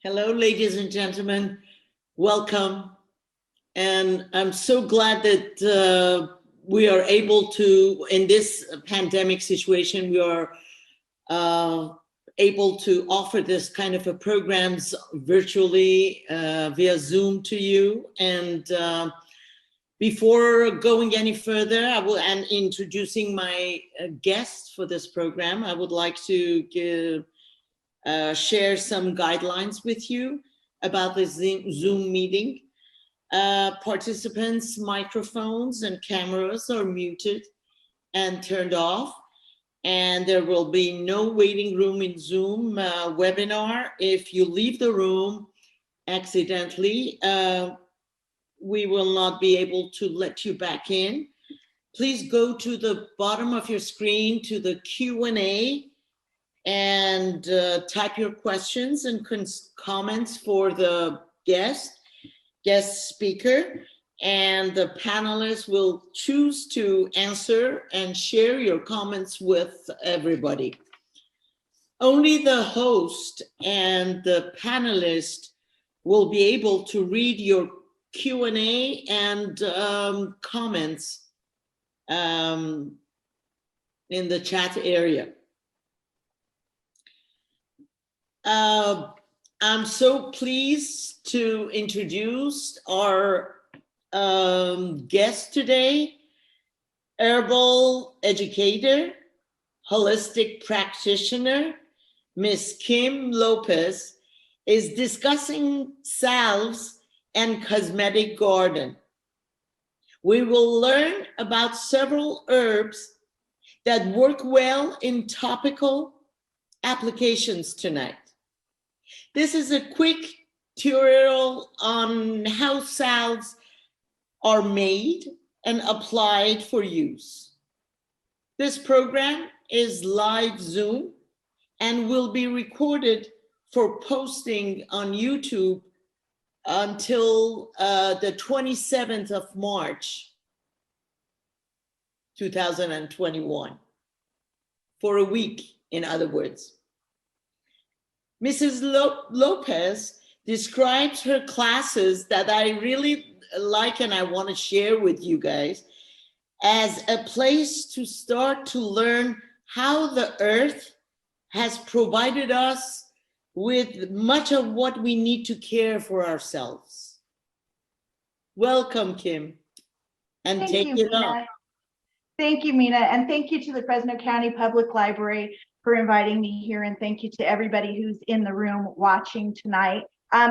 Hello, ladies and gentlemen. Welcome. And I'm so glad that we are able to, in this pandemic situation, we are able to offer this kind of a programs virtually via Zoom to you. And before going any further, and introducing my guest for this program, I would like to share some guidelines with you about the Zoom meeting. Participants' microphones and cameras are muted and turned off, and there will be no waiting room in Zoom webinar. If you leave the room accidentally, we will not be able to let you back in. Please go to the bottom of your screen to the Q&A and type your questions and comments for the guest speaker, and the panelists will choose to answer and share your comments with everybody. Only the host and the panelist will be able to read your Q&A and comments in the chat area. I'm so pleased to introduce our guest today, Herbal educator, holistic practitioner, Miss Kim Lopez, is discussing Salves and Cosmetic garden. We will learn about several herbs that work well in topical applications tonight. This is a quick tutorial on how salves are made and applied for use. This program is live Zoom and will be recorded for posting on YouTube until the 27th of March, 2021, for a week, in other words. Mrs. Lopez describes her classes that I really like and I want to share with you guys as a place to start to learn how the earth has provided us with much of what we need to care for ourselves. Welcome, Kim, and take it on. Thank you, Mina, and thank you to the Fresno County Public Library for inviting me here, and thank you to everybody who's in the room watching tonight.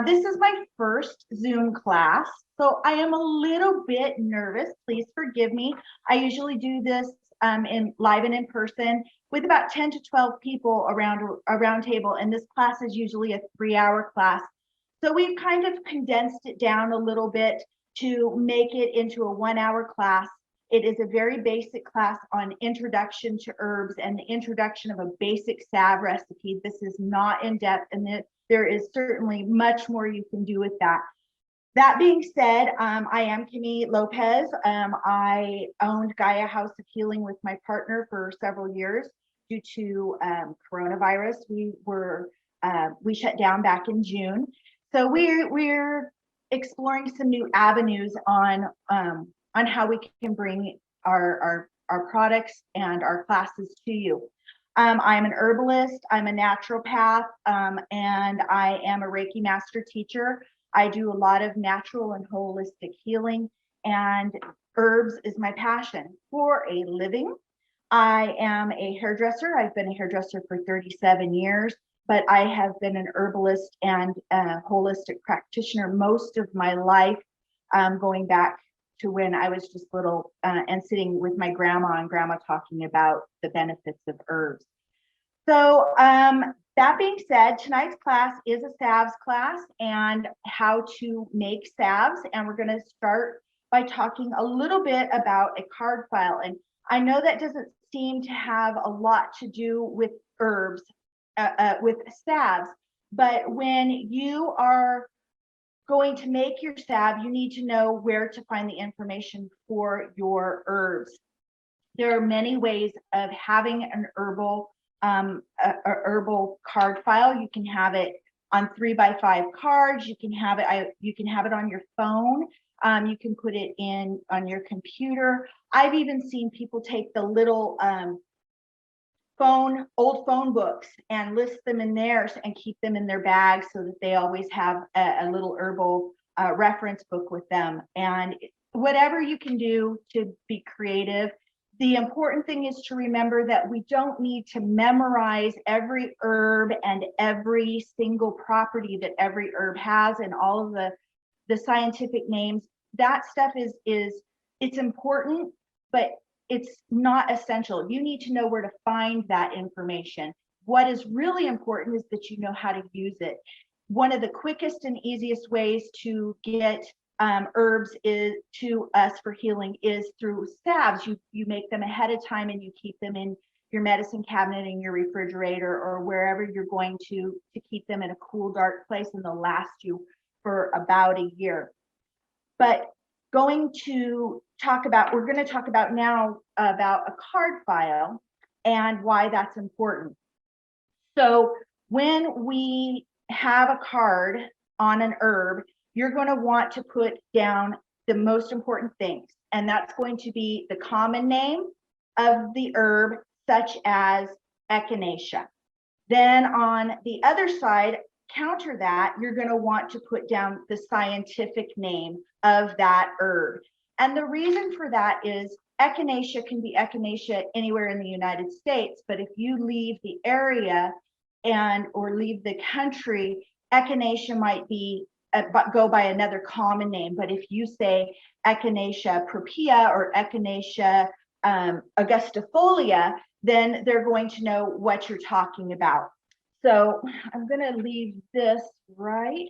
This is my first Zoom class, so I am a little bit nervous. Please forgive me. I usually do this in live and in person with about 10 to 12 people around a round table, and this class is usually a 3-hour class. So we've kind of condensed it down a little bit to make it into a 1-hour class. It is a very basic class on introduction to herbs and the introduction of a basic salve recipe. This is not in depth, and there is certainly much more you can do with that. That being said, I am Kimmy Lopez. I owned Gaia House of Healing with my partner for several years. Due to coronavirus, we shut down back in June. So we're exploring some new avenues on how we can bring our products and our classes to you. I'm an herbalist, I'm a naturopath, and I am a Reiki master teacher. I do a lot of natural and holistic healing, and herbs is my passion for a living. I am a hairdresser. I've been a hairdresser for 37 years, but I have been an herbalist and a holistic practitioner most of my life, going back to when I was just little and sitting with my grandma and grandma talking about the benefits of herbs. So that being said, tonight's class is a salves class and how to make salves. And we're going to start by talking a little bit about a card file. And I know that doesn't seem to have a lot to do with herbs, with salves, but when you are going to make your salve, you need to know where to find the information for your herbs. There are many ways of having an herbal card file. You can have it on 3x5 cards. You can have it. You can have it on your phone. You can put it in on your computer. I've even seen people take the little old phone books and list them in theirs and keep them in their bags so that they always have a little herbal reference book with them. And whatever you can do to be creative. The important thing is to remember that we don't need to memorize every herb and every single property that every herb has and all of the scientific names. That stuff is it's important, but it's not essential. You need to know where to find that information. What is really important is that you know how to use it. One of the quickest and easiest ways to get herbs is to us for healing is through salves. You make them ahead of time and you keep them in your medicine cabinet, in your refrigerator, or wherever you're going to keep them in a cool, dark place, and they'll last you for about a year. But we're going to talk about now about a card file and why that's important. So when we have a card on an herb, you're going to want to put down the most important things, and that's going to be the common name of the herb, such as echinacea. Then on the other side, counter that, you're going to want to put down the scientific name of that herb. And the reason for that is echinacea can be echinacea anywhere in the United States, but if you leave the area or leave the country, echinacea might be go by another common name. But if you say echinacea propia or echinacea augustifolia, then they're going to know what you're talking about. So I'm going to leave this right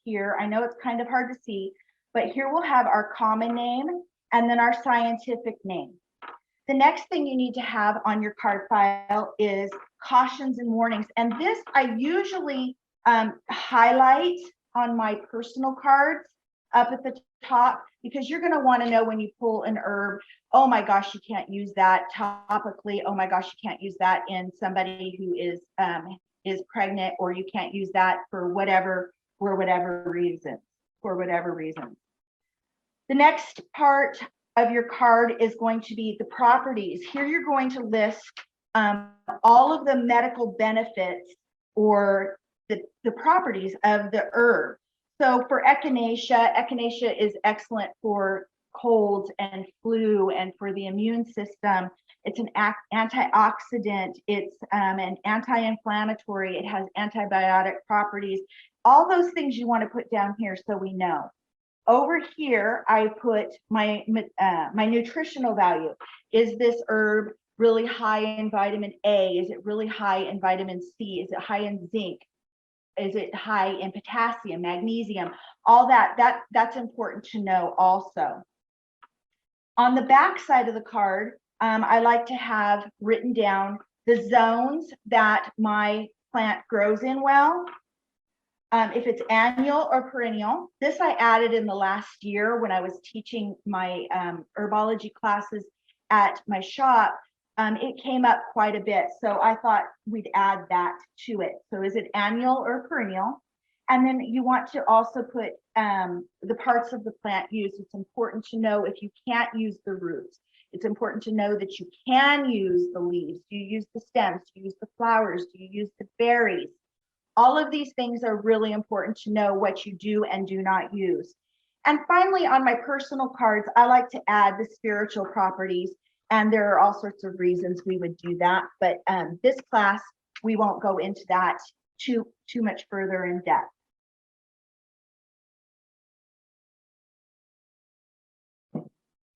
here. I know it's kind of hard to see, but here we'll have our common name and then our scientific name. The next thing you need to have on your card file is cautions and warnings. And this I usually highlight on my personal cards up at the top, because you're going to want to know when you pull an herb, oh my gosh, you can't use that topically. Oh my gosh, you can't use that in somebody who is pregnant, or you can't use that for whatever reason. The next part of your card is going to be the properties. Here you're going to list all of the medical benefits or the properties of the herb. So for echinacea is excellent for colds and flu and for the immune system. It's an antioxidant. It's an anti-inflammatory. It has antibiotic properties. All those things you want to put down here so we know. Over here, I put my nutritional value. Is this herb really high in vitamin A? Is it really high in vitamin C? Is it high in zinc? Is it high in potassium, magnesium? All that's important to know also. On the back side of the card, I like to have written down the zones that my plant grows in well. If it's annual or perennial. This I added in the last year when I was teaching my herbology classes at my shop. It came up quite a bit, so I thought we'd add that to it. So is it annual or perennial? And then you want to also put the parts of the plant used. It's important to know if you can't use the roots. It's important to know that you can use the leaves. Do you use the stems? Do you use the flowers? Do you use the berries? All of these things are really important to know what you do and do not use. And finally, on my personal cards, I like to add the spiritual properties. And there are all sorts of reasons we would do that. But this class, we won't go into that too much further in depth.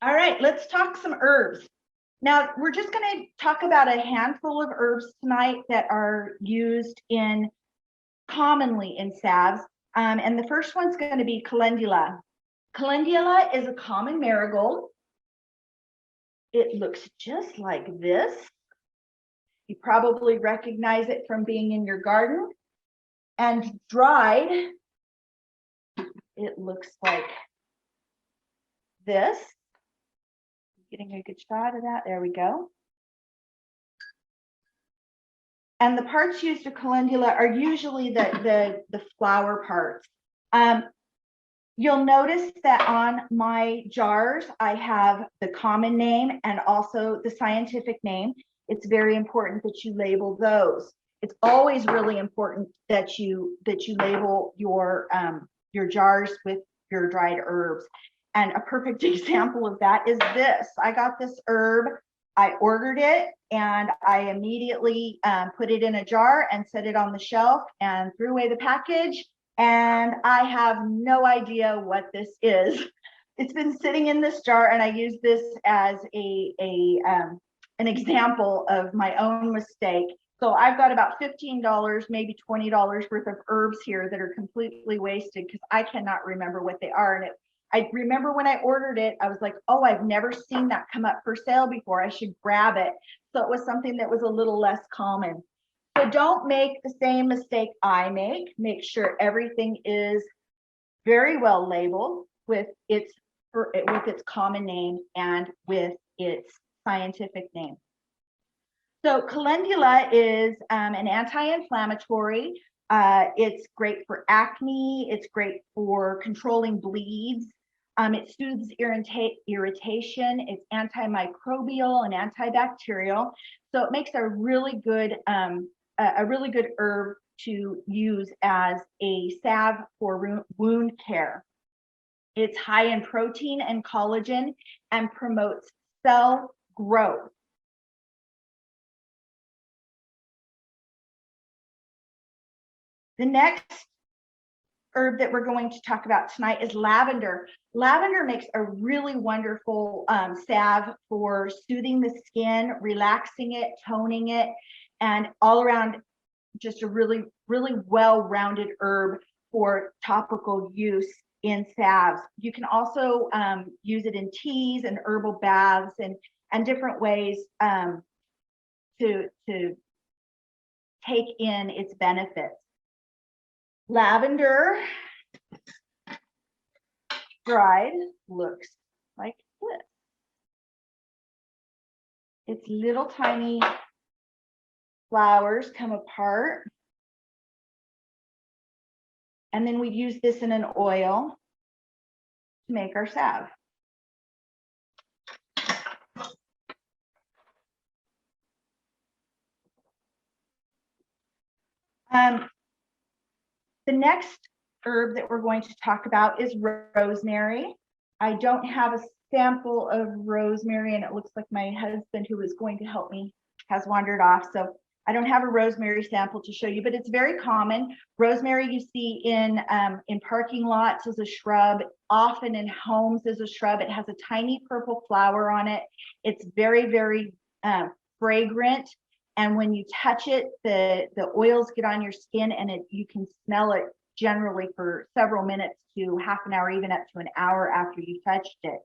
All right, let's talk some herbs. Now, we're just going to talk about a handful of herbs tonight that are used commonly in salves. And the first one's going to be calendula. Calendula is a common marigold. It looks just like this. You probably recognize it from being in your garden. And dried, it looks like this. Getting a good shot of that. There we go. And the parts used of calendula are usually the flower parts. You'll notice that on my jars, I have the common name and also the scientific name. It's very important that you label those. It's always really important that you label your jars with your dried herbs. And a perfect example of that is this. I got this herb, I ordered it, and I immediately put it in a jar and set it on the shelf and threw away the package. And I have no idea what this is. It's been sitting in this jar, and I use this as an example of my own mistake. So I've got about $15, maybe $20 worth of herbs here that are completely wasted because I cannot remember what they are. And I remember when I ordered it, I was like, oh, I've never seen that come up for sale before. I should grab it. So it was something that was a little less common. So don't make the same mistake I make. Make sure everything is very well labeled with its common name and with its scientific name. So calendula is an anti-inflammatory. It's great for acne. It's great for controlling bleeds. It soothes irritation. It's antimicrobial and antibacterial. So it makes a really good herb to use as a salve for wound care. It's high in protein and collagen and promotes cell growth. The next herb that we're going to talk about tonight is lavender. Lavender makes a really wonderful salve for soothing the skin, relaxing it, toning it, and all around just a really, really well-rounded herb for topical use in salves. You can also use it in teas and herbal baths and different ways to take in its benefits. Lavender dried looks like this. Its little tiny flowers come apart. And then we use this in an oil to make our salve. The next herb that we're going to talk about is rosemary. I don't have a sample of rosemary, and it looks like my husband, who is going to help me, has wandered off. So I don't have a rosemary sample to show you, but it's very common. Rosemary you see in parking lots as a shrub, often in homes as a shrub. It has a tiny purple flower on it. It's very, very fragrant. And when you touch it, the oils get on your skin, and you can smell it generally for several minutes to half an hour, even up to an hour after you touched it.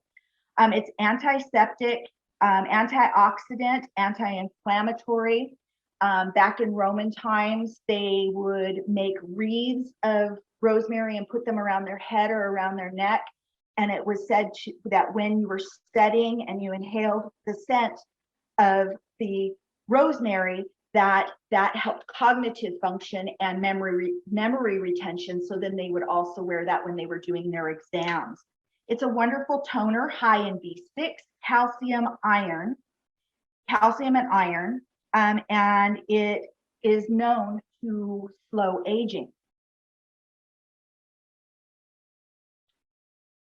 It's antiseptic, antioxidant, anti-inflammatory. Back in Roman times, they would make wreaths of rosemary and put them around their head or around their neck. And it was said that when you were studying and you inhaled the scent of the rosemary, that helped cognitive function and memory retention. So then they would also wear that when they were doing their exams. It's a wonderful toner, high in B6, calcium and iron, and it is known to slow aging.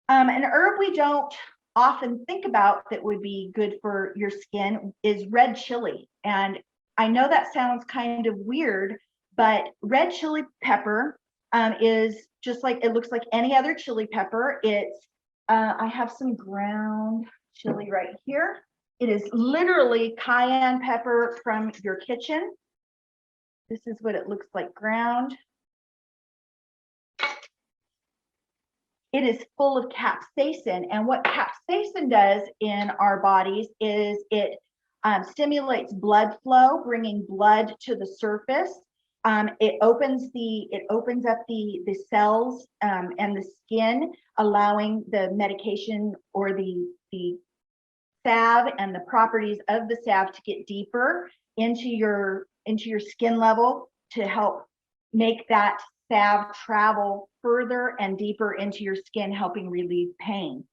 An herb we don't often think about that would be good for your skin is red chili. And I know that sounds kind of weird, but red chili pepper is just like, it looks like any other chili pepper. It's, I have some ground chili right here. It is literally cayenne pepper from your kitchen. This is what it looks like ground. It is full of capsaicin, and what capsaicin does in our bodies is it stimulates blood flow, bringing blood to the surface. It opens up the cells and the skin, allowing the medication or the salve and the properties of the salve to get deeper into your into your skin level to help make that salve travel further and deeper into your skin, helping relieve pain.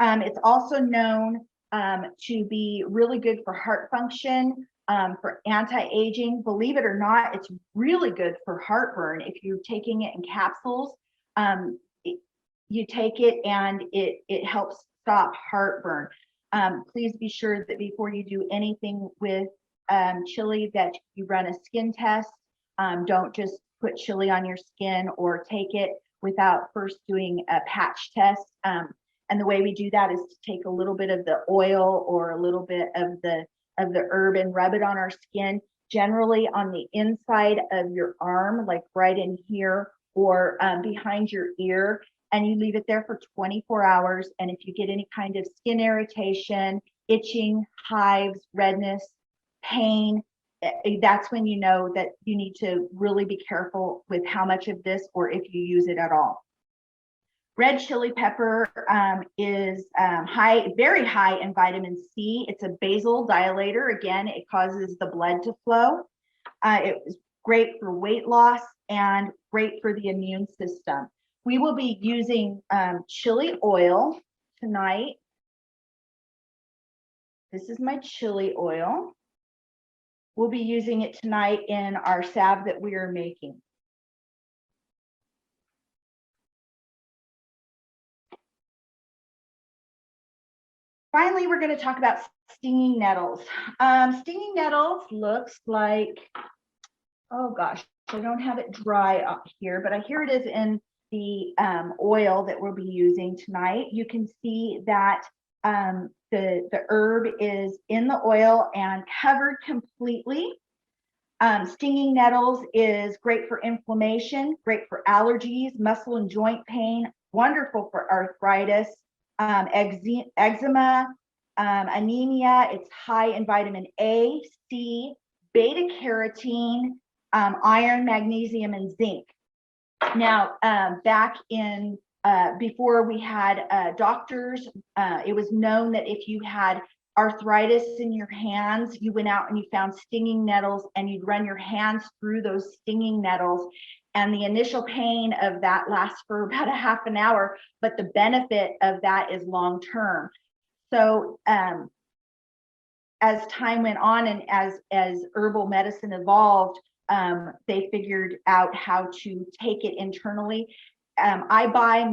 It's also known to be really good for heart function, for anti-aging. Believe it or not, it's really good for heartburn. If you're taking it in capsules, you take it and it helps stop heartburn. Please be sure that before you do anything with chili that you run a skin test. Don't just put chili on your skin or take it without first doing a patch test. And the way we do that is to take a little bit of the oil or a little bit of the herb and rub it on our skin, generally on the inside of your arm, like right in here, or behind your ear. And you leave it there for 24 hours. And if you get any kind of skin irritation, itching, hives, redness, pain, that's when you know that you need to really be careful with how much of this or if you use it at all. Red chili pepper is very high in vitamin C. It's a vasodilator. Again, it causes the blood to flow. It is great for weight loss and great for the immune system. We will be using chili oil tonight. This is my chili oil. We'll be using it tonight in our salve that we are making. Finally, we're going to talk about stinging nettles. Stinging nettles looks like, oh gosh, I don't have it dry up here, but here it is in the oil that we'll be using tonight. You can see that the herb is in the oil and covered completely. Stinging nettles is great for inflammation, great for allergies, muscle and joint pain, wonderful for arthritis, eczema, anemia. It's high in vitamin A, C, beta carotene, iron, magnesium, and zinc. Now, back in before we had doctors, it was known that if you had arthritis in your hands, you went out and you found stinging nettles and you'd run your hands through those stinging nettles. And the initial pain of that lasts for about a half an hour, but the benefit of that is long term. So as time went on and as herbal medicine evolved, they figured out how to take it internally. I buy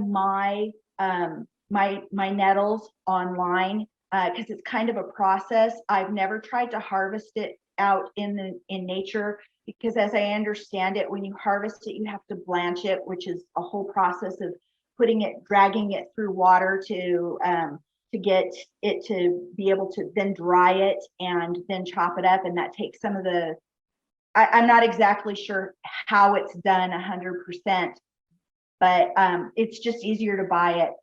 my nettles online because it's kind of a process. I've never tried to harvest it out in nature, because as I understand it, when you harvest it, you have to blanch it, which is a whole process of dragging it through water to get it to be able to then dry it and then chop it up. And that takes some of the, I'm not exactly sure how it's done 100%, but it's just easier to buy it.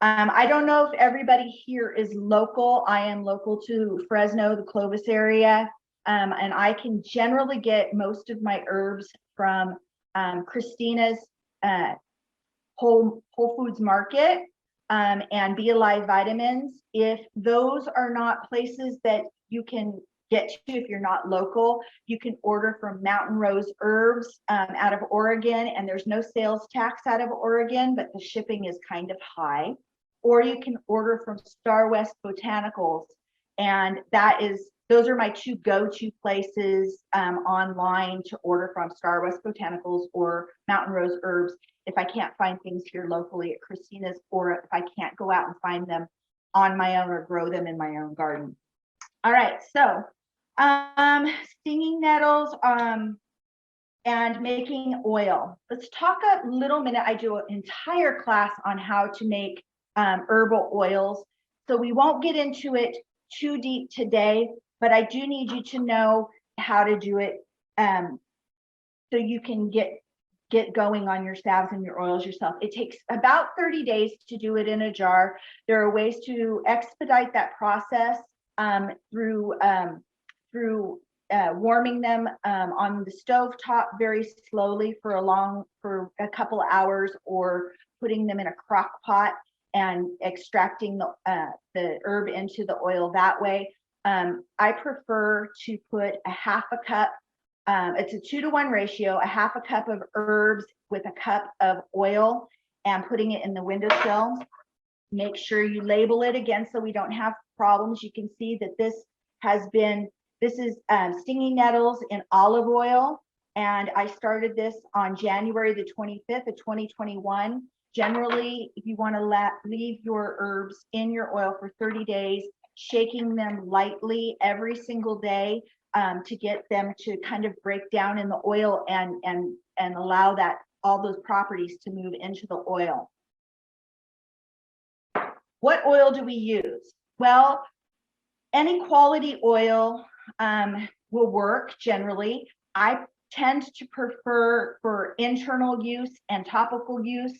I don't know if everybody here is local. I am local to Fresno, the Clovis area, and I can generally get most of my herbs from Christina's Whole Foods Market and Be Alive Vitamins. If those are not places that you can get to, if you're not local, you can order from Mountain Rose Herbs out of Oregon, and there's no sales tax out of Oregon, but the shipping is kind of high. Or you can order from Star West Botanicals, and those are my two go-to places online to order from, Star West Botanicals or Mountain Rose Herbs, if I can't find things here locally at Christina's, or if I can't go out and find them on my own or grow them in my own garden. All right, so stinging nettles and making oil. Let's talk a little minute. I do an entire class on how to make herbal oils, so we won't get into it too deep today, but I do need you to know how to do it so you can get going on your salves and your oils yourself. It takes about 30 days to do it in a jar. There are ways to expedite that process through warming them on the stove top very slowly for a couple of hours, or putting them in a crock pot and extracting the herb into the oil that way. I prefer to put a half a cup It's a 2-to-1 ratio, a half a cup of herbs with a cup of oil and putting it in the windowsill. Make sure you label it again so we don't have problems. You can see that this is stinging nettles in olive oil. And I started this on January the 25th of 2021. Generally, if you want to leave your herbs in your oil for 30 days, shaking them lightly every single day to get them to kind of break down in the oil and allow that all those properties to move into the oil. What oil do we use? Well, any quality oil will work generally. I tend to prefer for internal use and topical use,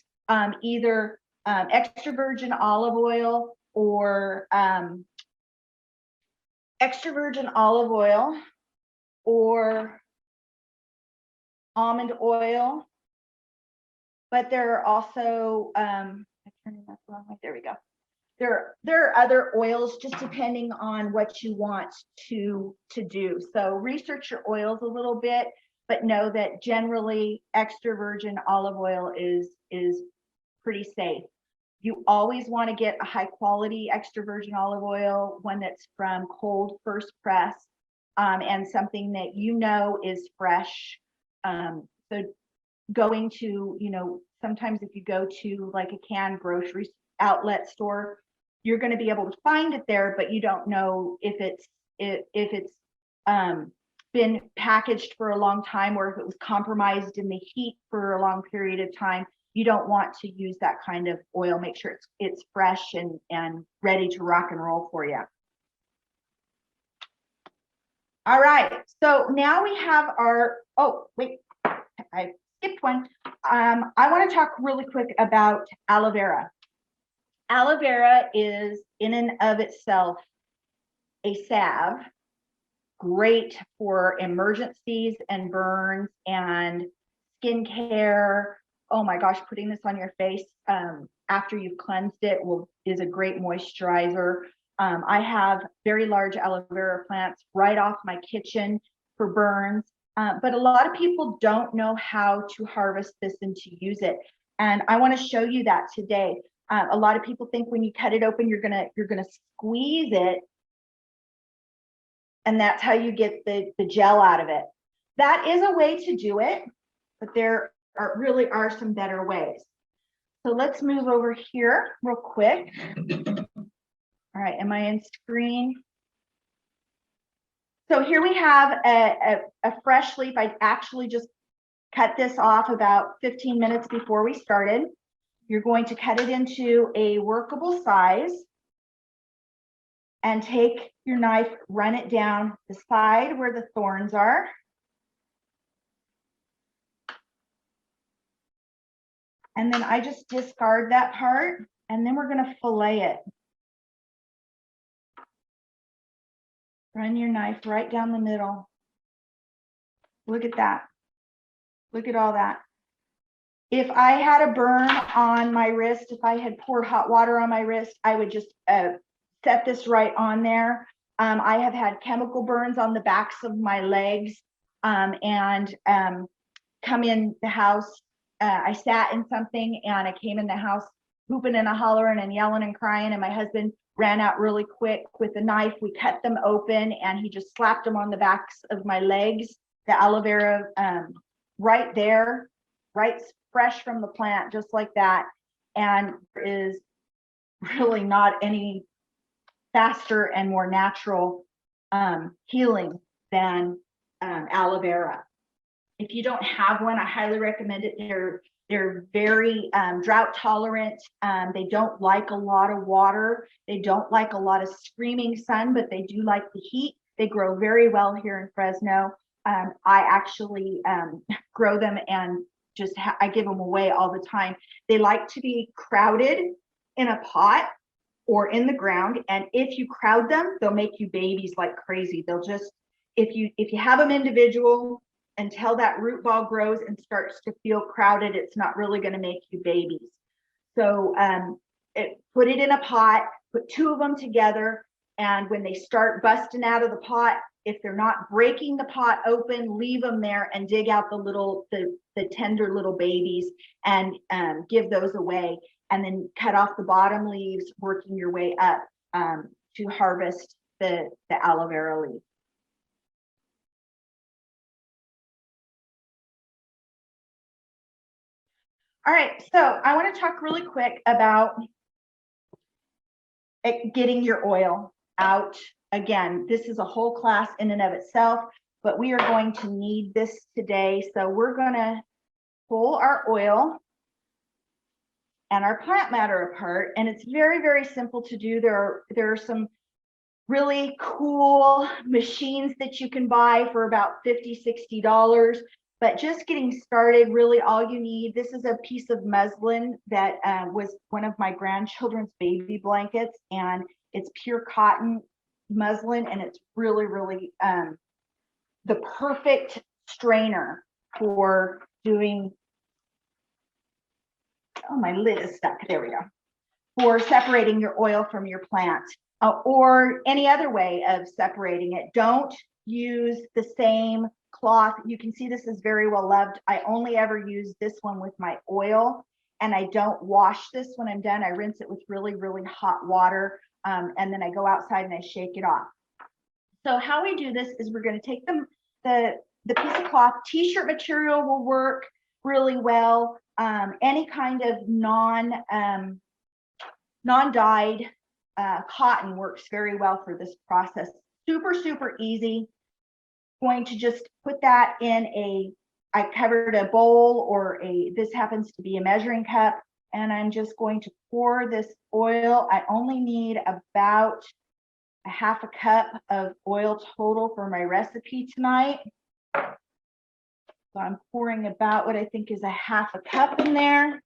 either extra virgin olive oil or almond oil. But there are also, I'm turning that the wrong way. There we go. There are other oils just depending on what you want to do. So research your oils a little bit, but know that generally extra virgin olive oil is pretty safe. You always want to get a high quality extra virgin olive oil, one that's from cold first press, and something that you know is fresh. So going to, sometimes if you go to like a canned grocery outlet store, you're going to be able to find it there, but you don't know if it's been packaged for a long time or if it was compromised in the heat for a long period of time. You don't want to use that kind of oil. Make sure it's fresh and ready to rock and roll for you. All right, so now we have our, oh, wait, I skipped one. I want to talk really quick about aloe vera. Aloe vera is in and of itself a salve, great for emergencies and burns and skincare. Oh my gosh, putting this on your face after you've cleansed it is a great moisturizer. I have very large aloe vera plants right off my kitchen for burns, but a lot of people don't know how to harvest this and to use it. And I want to show you that today. A lot of people think when you cut it open, you're gonna squeeze it, and that's how you get the gel out of it. That is a way to do it, but there really are some better ways. So let's move over here real quick. All right, am I in screen? So here we have a fresh leaf. I actually just cut this off about 15 minutes before we started. You're going to cut it into a workable size and take your knife, run it down the side where the thorns are. And then I just discard that part, and then we're going to fillet it. Run your knife right down the middle. Look at that. Look at all that. If I had a burn on my wrist, if I had poured hot water on my wrist, I would just set this right on there. I have had chemical burns on the backs of my legs and come in the house. I sat in something and I came in the house hooping and hollering and yelling and crying, and my husband ran out really quick with a knife. We cut them open and he just slapped them on the backs of my legs. The aloe vera right there, right fresh from the plant, just like that. And there is really not any faster and more natural healing than aloe vera. If you don't have one, I highly recommend it. They're very drought tolerant. They don't like a lot of water. They don't like a lot of screaming sun, but they do like the heat. They grow very well here in Fresno. I actually grow them and I give them away all the time. They like to be crowded in a pot or in the ground. And if you crowd them, they'll make you babies like crazy. They'll just, if you have them individual, until that root ball grows and starts to feel crowded, it's not really going to make you babies. So put it in a pot, put 2 of them together, and when they start busting out of the pot, if they're not breaking the pot open, leave them there and dig out the tender little babies and give those away. And then cut off the bottom leaves, working your way up to harvest the aloe vera leaf. All right, so I want to talk really quick about getting your oil out. Again, this is a whole class in and of itself, but we are going to need this today. So we're going to pull our oil and our plant matter apart, and it's very, very simple to do. There are some really cool machines that you can buy for about $50–$60. But just getting started, really all you need, this is a piece of muslin that was one of my grandchildren's baby blankets, and it's pure cotton muslin, and it's really, really the perfect strainer for doing, oh, my lid is stuck, there we go, for separating your oil from your plant, or any other way of separating it. Don't use the same cloth. You can see this is very well loved. I only ever use this one with my oil, and I don't wash this when I'm done. I rinse it with really, really hot water, and then I go outside and I shake it off. So how we do this is we're going to take the piece of cloth. T-shirt material will work really well. Any kind of non-dyed cotton works very well for this process. Super, super easy. Going to just put that in I covered a bowl, or this happens to be a measuring cup, and I'm just going to pour this oil. I only need about a half a cup of oil total for my recipe tonight. So I'm pouring about what I think is a half a cup in there.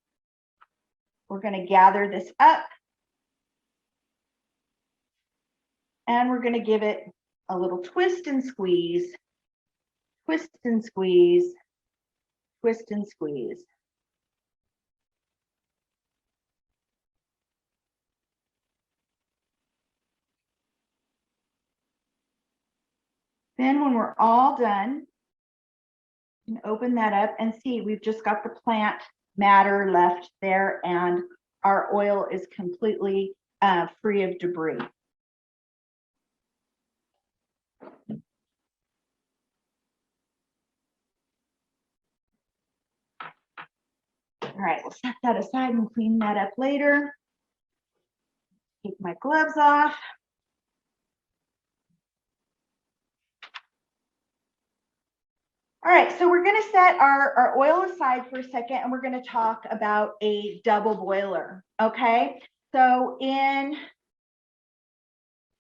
We're going to gather this up, and we're going to give it a little twist and squeeze, twist and squeeze, twist and squeeze. Then when we're all done, you can open that up and see we've just got the plant matter left there, and our oil is completely free of debris. All right, we'll set that aside and clean that up later. Take my gloves off. All right, so we're going to set our oil aside for a second, and we're going to talk about a double boiler. Okay, so in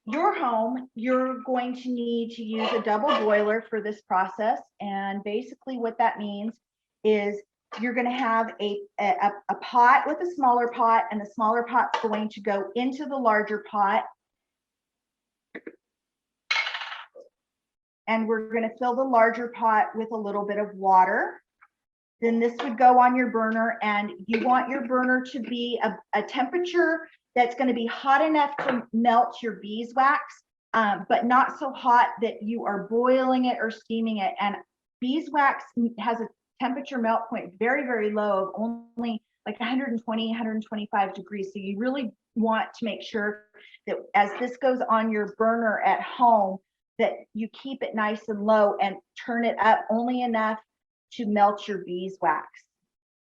your home, you're going to need to use a double boiler for this process. And basically what that means is you're going to have a pot with a smaller pot, and the smaller pot's going to go into the larger pot. And we're going to fill the larger pot with a little bit of water. Then this would go on your burner, and you want your burner to be a temperature that's going to be hot enough to melt your beeswax, but not so hot that you are boiling it or steaming it. And beeswax has a temperature melt point very, very low, of only like 120, 125 degrees. So you really want to make sure that as this goes on your burner at home, that you keep it nice and low and turn it up only enough to melt your beeswax.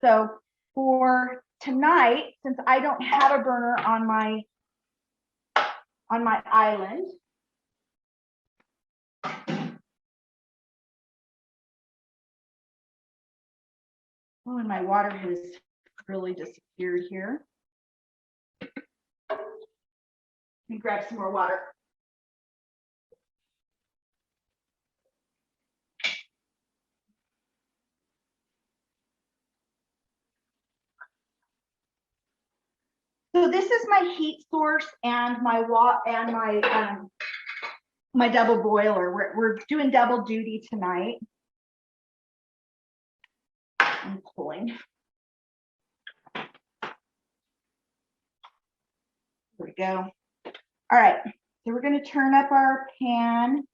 So for tonight, since I don't have a burner on my island, oh, and my water has really disappeared here. Let me grab some more water. So this is my heat source and my my double boiler. We're doing double duty tonight. I'm pulling. There we go. All right, so we're going to turn up our pan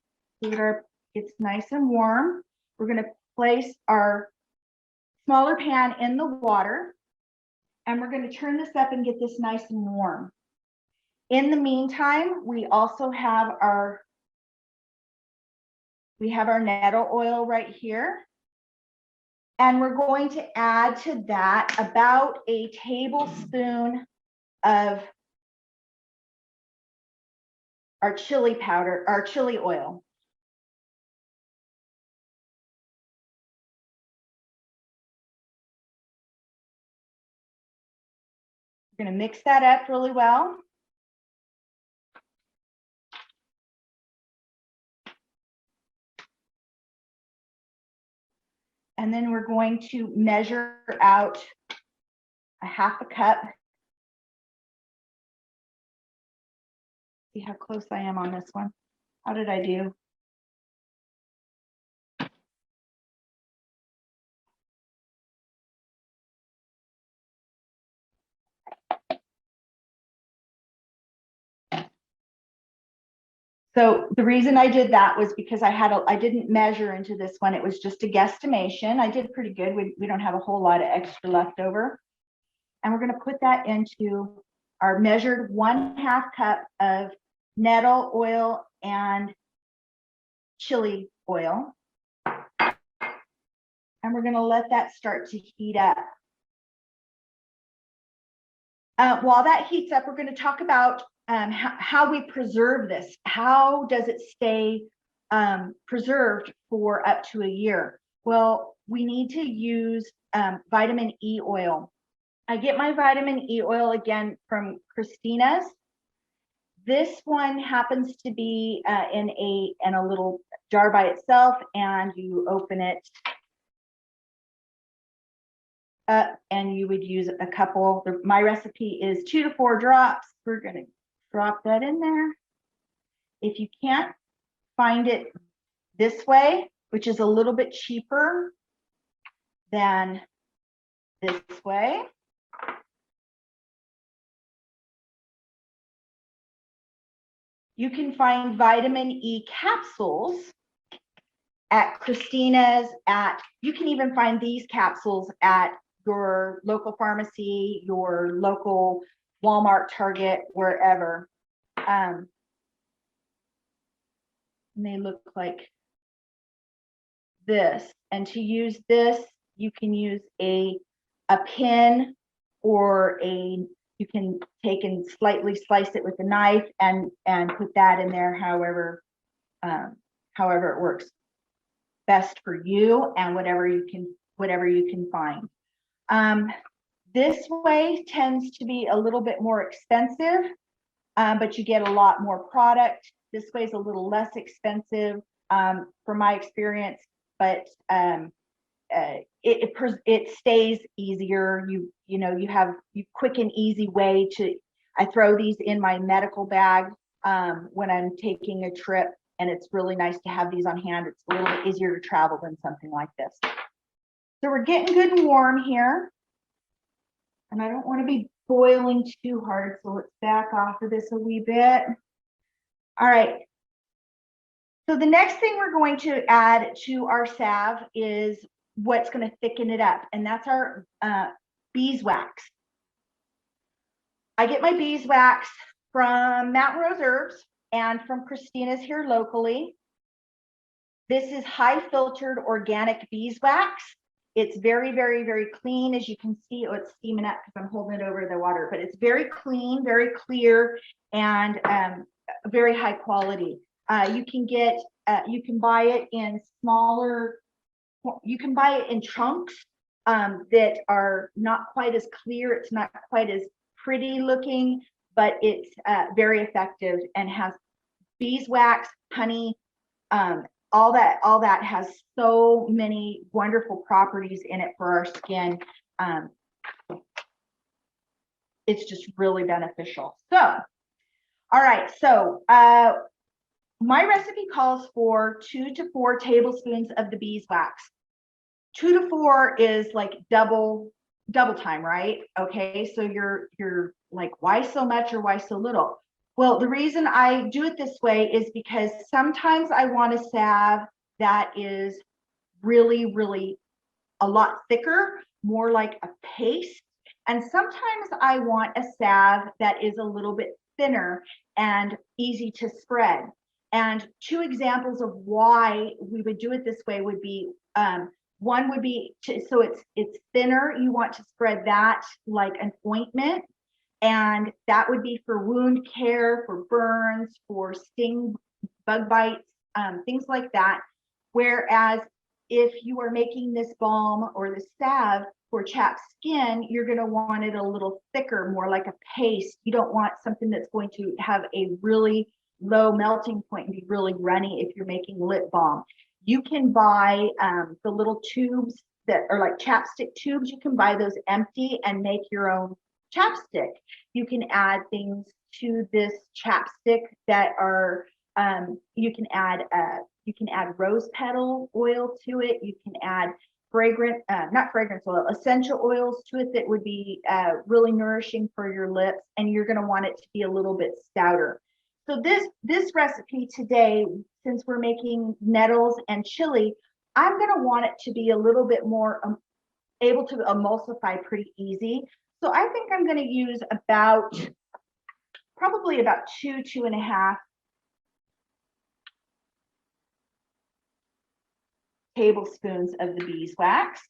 so that it's nice and warm. We're going to place our smaller pan in the water, and we're going to turn this up and get this nice and warm. In the meantime, we also have our nettle oil right here. And we're going to add to that about a tablespoon of our chili powder, our chili oil. We're going to mix that up really well. And then we're going to measure out a half a cup. See how close I am on this one. How did I do? So the reason I did that was because I didn't measure into this one. It was just a guesstimation. I did pretty good. We don't have a whole lot of extra left over. And we're going to put that into our measured 1/2 cup of nettle oil and chili oil. And we're going to let that start to heat up. While that heats up, we're going to talk about how we preserve this. How does it stay preserved for up to a year? Well, we need to use vitamin E oil. I get my vitamin E oil again from Christina's. This one happens to be in a little jar by itself, and you open it up and you would use a couple. My recipe is 2 to 4 drops. We're going to drop that in there. If you can't find it this way, which is a little bit cheaper than this way, you can find vitamin E capsules at Christina's, you can even find these capsules at your local pharmacy, your local Walmart, Target, wherever. And they look like this. And to use this, you can use a pin, or you can take and slightly slice it with a knife and put that in there, however it works best for you, and whatever you can find. This way tends to be a little bit more expensive, but you get a lot more product. This way is a little less expensive from my experience, but it stays easier. You have quick and easy way to. I throw these in my medical bag when I'm taking a trip, and it's really nice to have these on hand. It's a little bit easier to travel than something like this. So we're getting good and warm here, and I don't want to be boiling too hard, so let's back off of this a wee bit. All right. So the next thing we're going to add to our salve is what's going to thicken it up, and that's our beeswax. I get my beeswax from Mountain Rose Herbs and from Christina's here locally. This is high filtered organic beeswax. It's very, very, very clean. As you can see, it's steaming up because I'm holding it over the water, but it's very clean, very clear, and very high quality. You can buy it in smaller, you can buy it in chunks that are not quite as clear. It's not quite as pretty looking, but it's very effective and has beeswax, honey, all that has so many wonderful properties in it for our skin. It's just really beneficial. So, all right, so my recipe calls for 2 to 4 tablespoons of the beeswax. 2 to 4 is like double time, right? Okay, so you're like, why so much or why so little? Well, the reason I do it this way is because sometimes I want a salve that is really, really a lot thicker, more like a paste. And sometimes I want a salve that is a little bit thinner and easy to spread. And two examples of why we would do it this way would be, one would be so it's thinner. You want to spread that like an ointment, and that would be for wound care, for burns, for sting, bug bites, things like that. Whereas if you are making this balm or this salve for chapped skin, you're going to want it a little thicker, more like a paste. You don't want something that's going to have a really low melting point and be really runny if you're making lip balm. You can buy the little tubes that are like chapstick tubes. You can buy those empty and make your own chapstick. You can add things to this chapstick that are, you can add rose petal oil to it. You can add not fragrance oil, essential oils to it that would be really nourishing for your lips, and you're going to want it to be a little bit stouter. So this recipe today, since we're making nettles and chili, I'm going to want it to be a little bit more able to emulsify pretty easy. So I think I'm going to use probably about 2.5 tablespoons of the beeswax.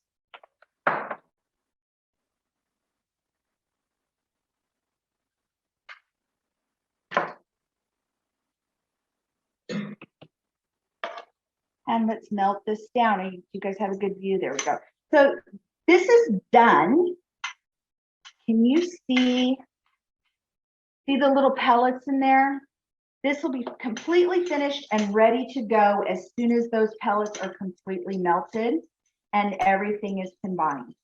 And let's melt this down. You guys have a good view. There we go. So this is done. Can you see the little pellets in there? This will be completely finished and ready to go as soon as those pellets are completely melted and everything is combined.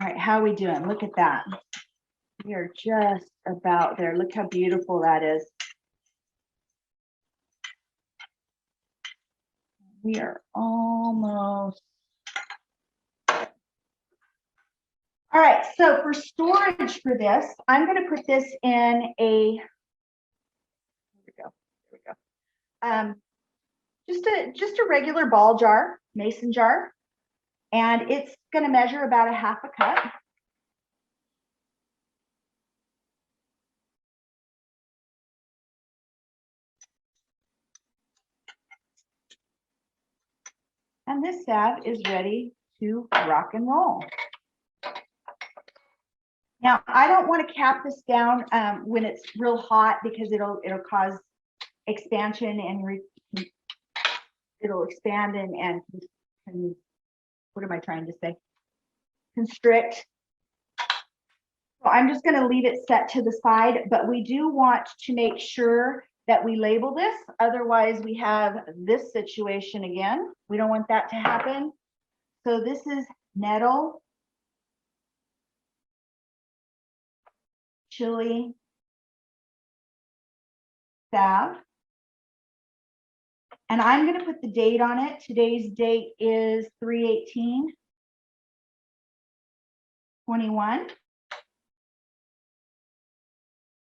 All right, how are we doing? Look at that. We are just about there. Look how beautiful that is. We are almost. All right, so for storage for this, I'm going to put this in a, there we go. Just a regular ball jar, mason jar, and it's going to measure about 1/2 cup. And this salve is ready to rock and roll. Now, I don't want to cap this down when it's real hot because it'll cause expansion and it'll expand and what am I trying to say? Constrict. So I'm just going to leave it set to the side, but we do want to make sure that we label this. Otherwise, we have this situation again. We don't want that to happen. So this is nettle, chili, salve. And I'm going to put the date on it. Today's date is 3/18/21.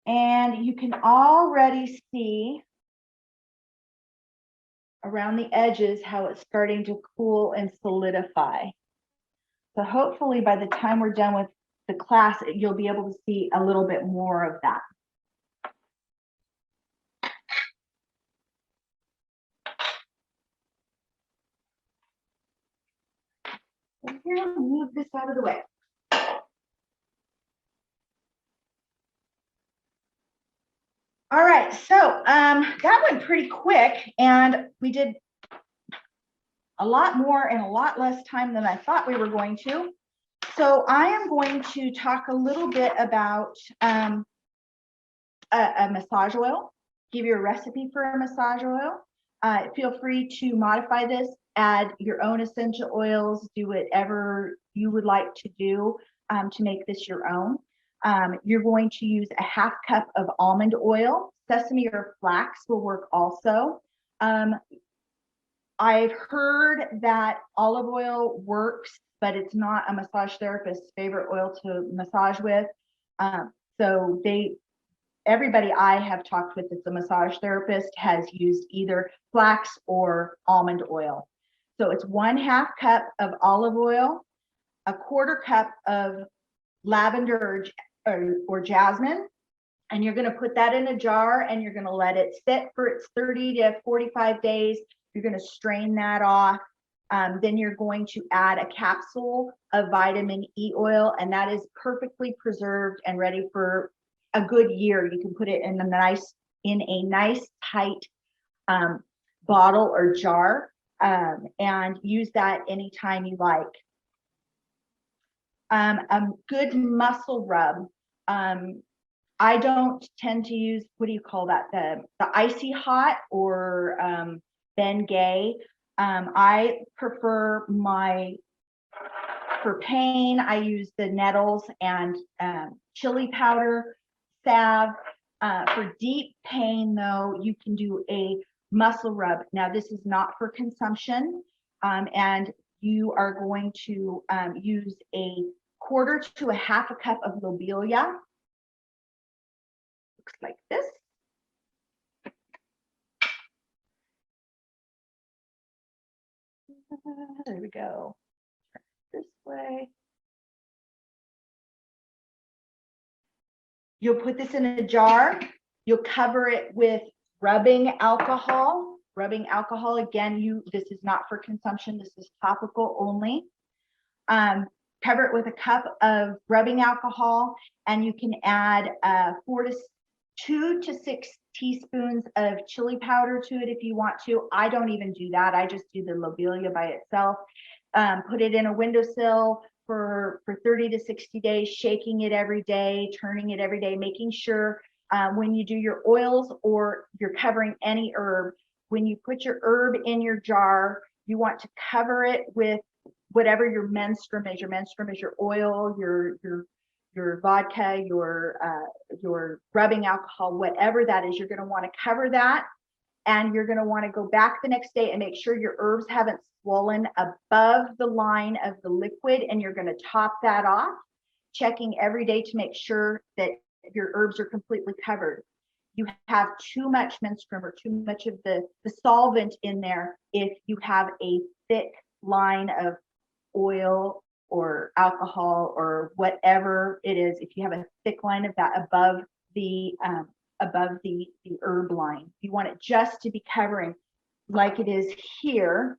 And you can already see around the edges how it's starting to cool and solidify. So hopefully by the time we're done with the class, you'll be able to see a little bit more of that. So here, I'll move this out of the way. All right, so that went pretty quick, and we did a lot more in a lot less time than I thought we were going to. So I am going to talk a little bit about a massage oil, give you a recipe for a massage oil. Feel free to modify this, add your own essential oils, do whatever you would like to do to make this your own. You're going to use a 1/2 cup of almond oil. Sesame or flax will work also. I've heard that olive oil works, but it's not a massage therapist's favorite oil to massage with. So everybody I have talked with that's a massage therapist has used either flax or almond oil. So it's 1/2 cup of olive oil, a 1/4 cup of lavender or jasmine, and you're going to put that in a jar and you're going to let it sit for its 30 to 45 days. You're going to strain that off. Then you're going to add a capsule of vitamin E oil, and that is perfectly preserved and ready for a good year. You can put it in a nice tight bottle or jar and use that anytime you like. A good muscle rub. I don't tend to use, what do you call that? The icy hot or Ben Gay. I prefer for pain, I use the nettles and chili powder salve. For deep pain though, you can do a muscle rub. Now this is not for consumption, and you are going to use a 1/4 to a 1/2 cup of lobelia. Looks like this. There we go. This way. You'll put this in a jar. You'll cover it with rubbing alcohol. Rubbing alcohol, again, this is not for consumption. This is topical only. Cover it with a cup of rubbing alcohol, and you can add 2 to 6 teaspoons of chili powder to it if you want to. I don't even do that. I just do the lobelia by itself. Put it in a windowsill for 30 to 60 days, shaking it every day, turning it every day, making sure when you do your oils or you're covering any herb, when you put your herb in your jar, you want to cover it with whatever your menstruum is. Your menstruum is your oil, your vodka, your rubbing alcohol, whatever that is. You're going to want to cover that, and you're going to want to go back the next day and make sure your herbs haven't swollen above the line of the liquid, and you're going to top that off, checking every day to make sure that your herbs are completely covered. You have too much menstruum or too much of the solvent in there if you have a thick line of oil or alcohol or whatever it is. If you have a thick line of that above the herb line, you want it just to be covering like it is here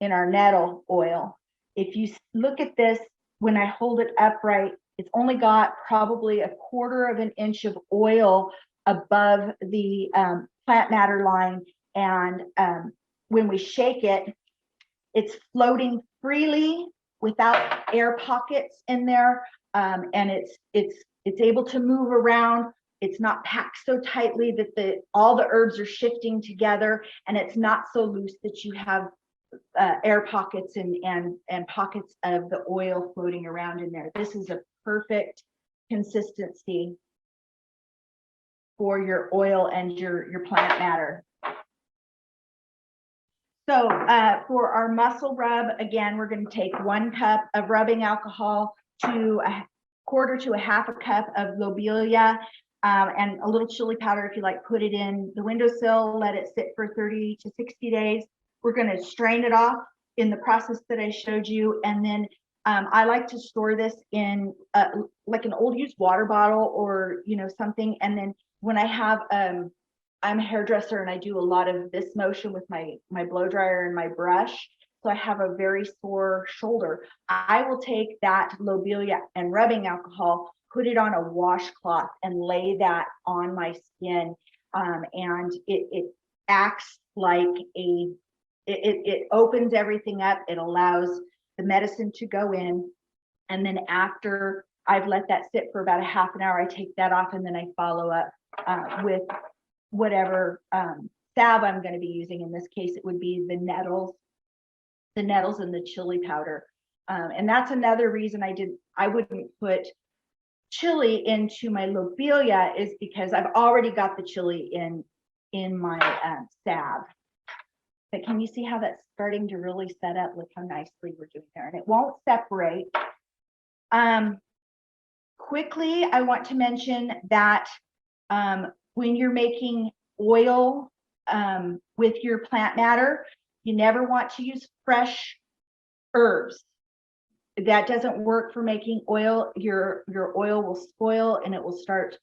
in our nettle oil. If you look at this, when I hold it upright, it's only got probably a 1/4 of an inch of oil above the plant matter line, and when we shake it, it's floating freely without air pockets in there, and it's able to move around. It's not packed so tightly that all the herbs are shifting together, and it's not so loose that you have air pockets and pockets of the oil floating around in there. This is a perfect consistency for your oil and your plant matter. So for our muscle rub, again, we're going to take 1 cup of rubbing alcohol to a 1/4 to a 1/2 cup of lobelia, and a little chili powder if you like. Put it in the windowsill, let it sit for 30 to 60 days. We're going to strain it off in the process that I showed you, and then I like to store this in like an old used water bottle or something. And then when I have I'm a hairdresser and I do a lot of this motion with my blow dryer and my brush, so I have a very sore shoulder. I will take that lobelia and rubbing alcohol, put it on a washcloth, and lay that on my skin, and it acts like it opens everything up. It allows the medicine to go in, and then after I've let that sit for about a half an hour. I take that off and then I follow up with whatever salve I'm going to be using. In this case, it would be the nettles and the chili powder. And that's another reason I wouldn't put chili into my lobelia, is because I've already got the chili in my salve. But can you see how that's starting to really set up? Look how nicely we're doing there, and it won't separate. Quickly, I want to mention that when you're making oil with your plant matter, you never want to use fresh herbs. That doesn't work for making oil. Your oil will spoil and it will start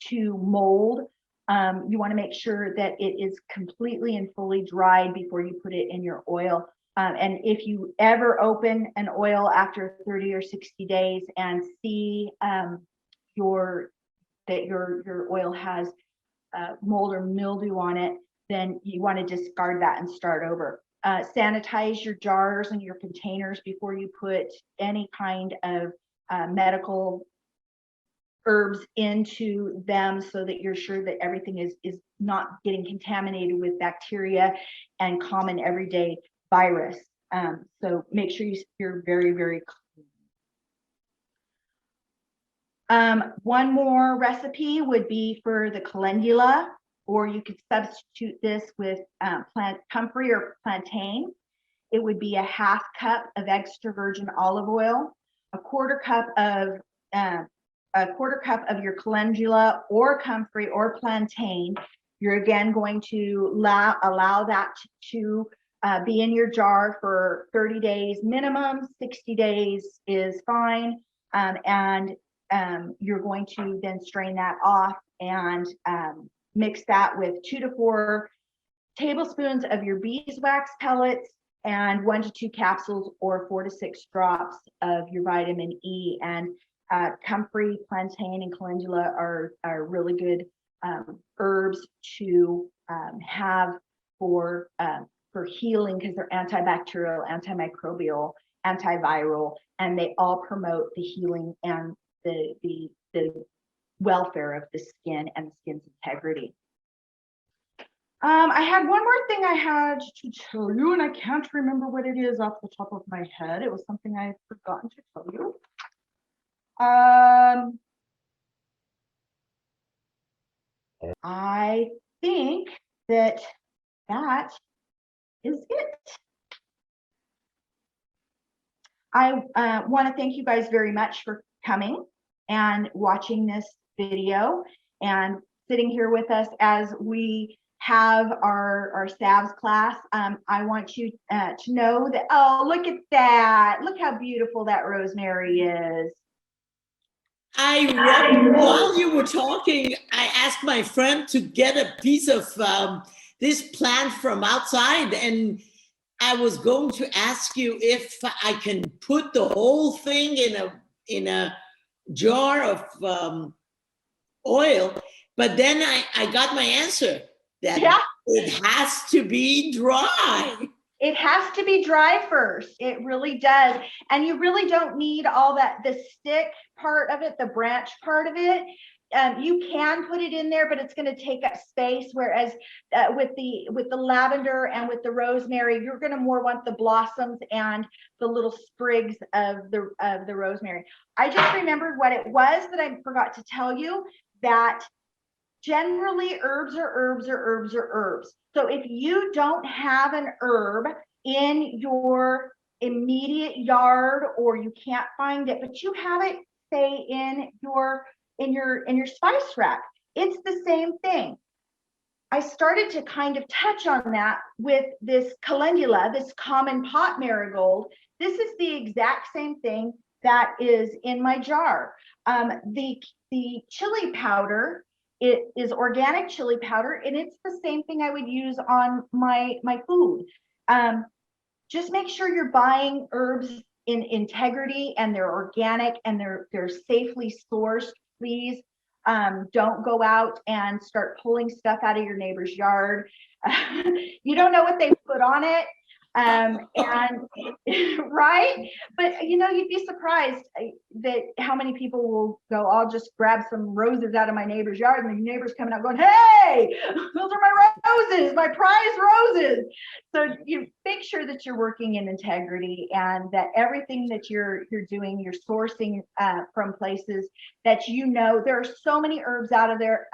to mold. You want to make sure that it is completely and fully dried before you put it in your oil. And if you ever open an oil after 30 or 60 days and see that your oil has mold or mildew on it, then you want to discard that and start over. Sanitize your jars and your containers before you put any kind of medical herbs into them, so that you're sure that everything is not getting contaminated with bacteria and common everyday virus. So make sure you're very, very clean. One more recipe would be for the calendula, or you could substitute this with comfrey or plantain. It would be a half cup of extra virgin olive oil, a quarter cup of your calendula or comfrey or plantain. You're again going to allow that to be in your jar for 30 days minimum. 60 days is fine. You're going to then strain that off and mix that with 2 to 4 tablespoons of your beeswax pellets and 1 to 2 capsules or 4 to 6 drops of your vitamin E. And comfrey, plantain, and calendula are really good herbs to have for healing, because they're antibacterial, antimicrobial, antiviral, and they all promote the healing and the welfare of the skin and the skin's integrity. I had one more thing I had to tell you, and I can't remember what it is off the top of my head. It was something I had forgotten to tell you. I think that is it. I want to thank you guys very much for coming and watching this video and sitting here with us as we have our salves class. I want you to know that, oh, look at that. Look how beautiful that rosemary is. While you were talking, I asked my friend to get a piece of this plant from outside, and I was going to ask you if I can put the whole thing in a jar of oil, but then I got my answer that it has to be dry. It has to be dry first. It really does. And you really don't need all that, the stick part of it, the branch part of it. You can put it in there, but it's going to take up space. Whereas with the lavender and with the rosemary, you're going to more want the blossoms and the little sprigs of the rosemary. I just remembered what it was that I forgot to tell you, that generally herbs are herbs are herbs are herbs. So if you don't have an herb in your immediate yard, or you can't find it, but you have it, say, in your spice rack, it's the same thing. I started to kind of touch on that with this calendula, this common pot marigold. This is the exact same thing that is in my jar. The chili powder, it is organic chili powder, and it's the same thing I would use on my food. Just make sure you're buying herbs in integrity and they're organic and they're safely sourced. Please don't go out and start pulling stuff out of your neighbor's yard. You don't know what they put on it. And right, but you'd be surprised that how many people will go, I'll just grab some roses out of my neighbor's yard, and the neighbor's coming out going, hey, those are my roses, my prize roses. So you make sure that you're working in integrity, and that everything that you're doing, you're sourcing from places that there are so many herbs out of there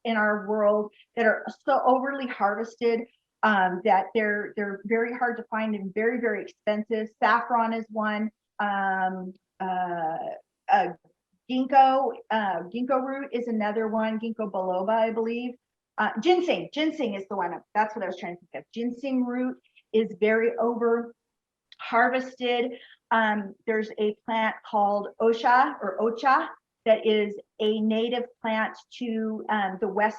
in our world that are so overly harvested, that they're very hard to find and very, very expensive. Saffron is one. Ginkgo root is another one. Ginkgo biloba, I believe. Ginseng is the one. That's what I was trying to think of. Ginseng root is very over harvested. There's a plant called ocha that is a native plant to the west,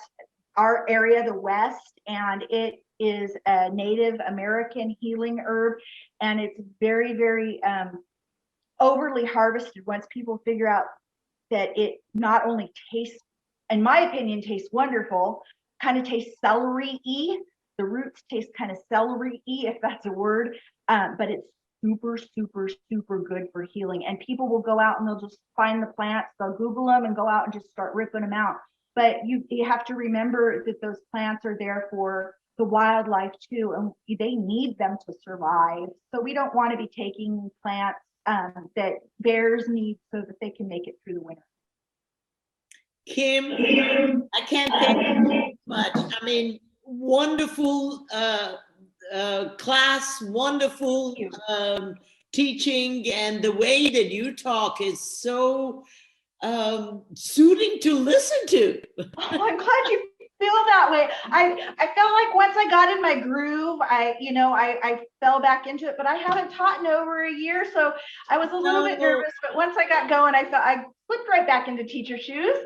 our area, the west, and it is a Native American healing herb, and it's very, very overly harvested. Once people figure out that it not only tastes, in my opinion, tastes wonderful, kind of tastes celery-y. The roots taste kind of celery-y, if that's a word, but it's super, super, super good for healing. And people will go out and they'll just find the plants, they'll Google them and go out and just start ripping them out. But you have to remember that those plants are there for the wildlife too, and they need them to survive. So we don't want to be taking plants that bears need so that they can make it through the winter. Kim, I can't thank you much. I mean, wonderful class, wonderful teaching, and the way that you talk is so soothing to listen to. Oh, I'm glad you feel that way. I felt like once I got in my groove, I fell back into it, but I haven't taught in over a year, so I was a little bit nervous, but once I got going, I slipped right back into teacher shoes.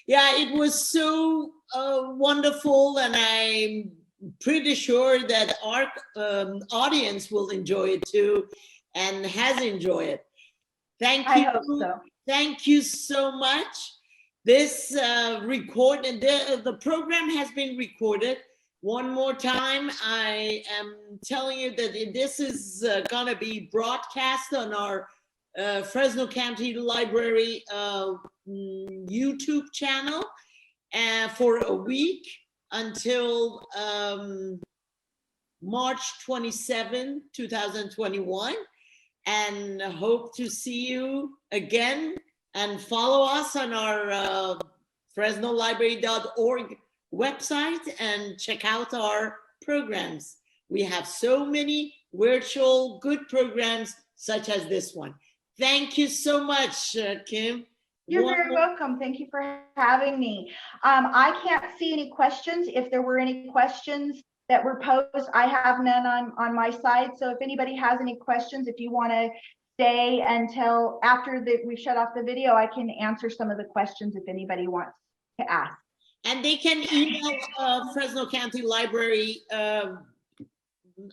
Yeah, it was so wonderful, and I'm pretty sure that our audience will enjoy it too, and has enjoyed it. Thank you. I hope so. Thank you so much. This recording, the program has been recorded. One more time, I am telling you that this is going to be broadcast on our Fresno County Library YouTube channel for a week until March 27, 2021. And hope to see you again, and follow us on our FresnoLibrary.org website and check out our programs. We have so many virtual good programs such as this one. Thank you so much, Kim. You're very welcome. Thank you for having me. I can't see any questions. If there were any questions that were posed, I have none on my side. So if anybody has any questions, if you want to stay until after we've shut off the video, I can answer some of the questions if anybody wants to ask. And they can email Fresno County Library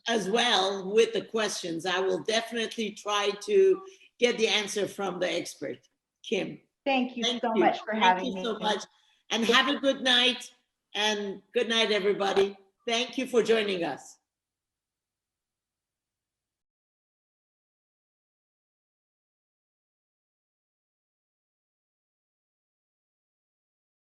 as well with the questions. I will definitely try to get the answer from the expert, Kim. Thank you so much for having me. Thank you so much. And have a good night. And good night, everybody. Thank you for joining us.